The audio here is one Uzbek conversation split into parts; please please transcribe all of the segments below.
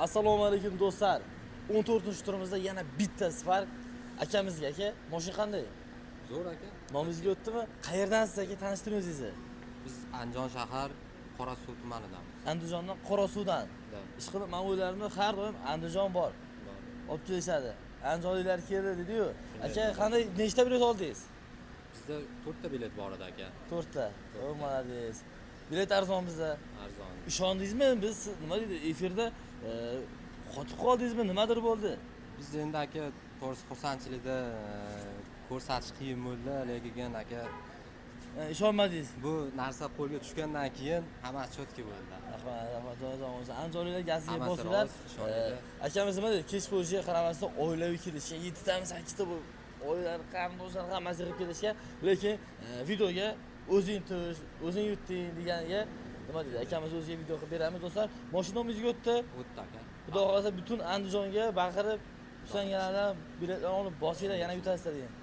Assalomu alaykum do'stlar. 14-turimizda yana bitta Spark akamizga aka. Mashina qanday? Zo'r aka. Nomingizga o'tdimi? Qayerdansiz aka? Tanishtiring o'zingizni. Biz Andijon shahar Qorasuv tumanidamiz. Andijondan Qorasuvdan. Ish qilib, men o'ylarimda har doim Andijon bor. Olib kelishadi. Andijonliklar keldi dedi-yu. Aka, qanday nechta bilet oldingiz? Bizda 4 ta bilet bor edi aka. 4 ta. O, malades. Bilet arzon bizda. Arzon. Ishondingizmi? Biz nima deydi? Efirda qotib qoldingizmi? Nimadir bo'ldi? Biz endi aka to'g'risi xursandchilikda ko'rsatish qiyin bo'ldi, lekin aka ishonmadingiz. bu narsa qo'lga tushgandan keyin hammasi chotki bo'ldi. Rahmat, joyizamiz. Andijonliklar gaziga Hammasi bosinglar. rost, ishoninglar. Akamiz nima deydi? Kech bo'lishiga qaramasdan oilaviy kelishga 7 tami 8 ta bo'lib, oilalar, qarindoshlar hammasi kirib kelishga, lekin videoga o'zing tush, o'zing yutding deganiga nima deydi? Akamiz o'ziga video qilib beramiz do'stlar. Mashinamizga o'tdi. O'tdi aka. Xudo xohlasa butun Andijonga baqirib, Husangalardan biletlarni olib bosinglar, yana yutasizlar degan.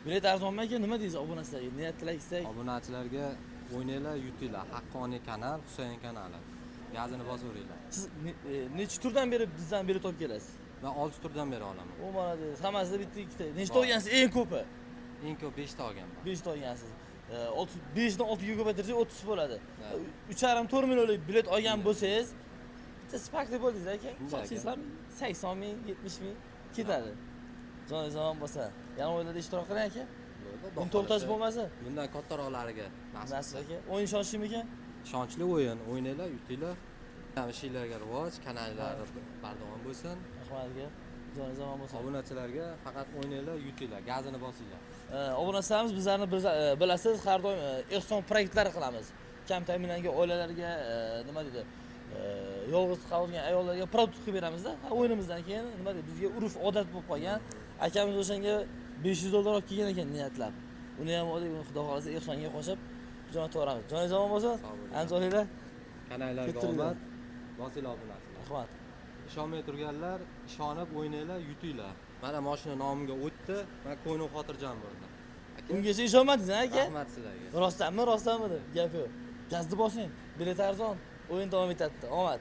Bilet arzonmi ekan? Nima deysiz obunachilarga? Niyat tilak. Obunachilarga o'ynanglar, yutinglar. Haqqoniy kanal, Husayn kanali. Gazini bosaveringlar. Siz necha turdan beri bizdan bilet olib kelasiz? Men 6 turdan beri olaman. O malades. Hammasida bitta ikkita. Nechta olgansiz eng ko'pi? Eng ko'p 5 ta olganman. 5 ta olgansiz. 5 dan 6 ga ko'paytirsak 30 bo'ladi. 3,5-4 millionlik bilet olgan bo'lsangiz, bitta Spark deb bo'ldingiz aka. So'rasizlarmi? 80 ming, 70 ming ketadi. Joningiz omon bo'lsa, yana o'yinlarda ishtirok qiling aka. Buni to'xtash bo'lmasa, bundan kattaroqlariga nasib aka. O'yin ishonchli ekan? Ishonchli o'yin, o'ynanglar, yutinglar. Ishinglarga rivoj, kanallar bardavom bo'lsin. Rahmat aka. Joningiz omon bo'lsin. Obunachilarga faqat o'ynanglar, yutinglar, gazini bosinglar. Obunachilarimiz bizlarni bilasiz, har doim ehson proyektlar qilamiz. Kam ta'minlangan oilalarga nima deydi? Yolg'iz qolgan ayollarga produkt qilib beramizda. O'yinimizdan keyin nima deydi? Bizga urf odat bo'lib qolgan. Akamiz o'shanga $500 olib kelgan ekan niyatlab. Uni ham oldik, xudo xolasa ehsonga qo'shib jo'nataveramiz. Joningiz omon bo'lsin. Andijonliklar Kanallarga omad, bosinglar obunachilar. Rahmat. Ishonmay turganlar, ishonib o'ynanglar, yutinglar. Mana mashina nomimga o'tdi, men ko'nglim xotirjam bo'ldi. Ungacha ishonmadingiz aka? Rahmat sizlarga. Rostdanmi deb gap yo'q. Gazni bosing. Bilet arzon. O'yin davom etadi. Omad.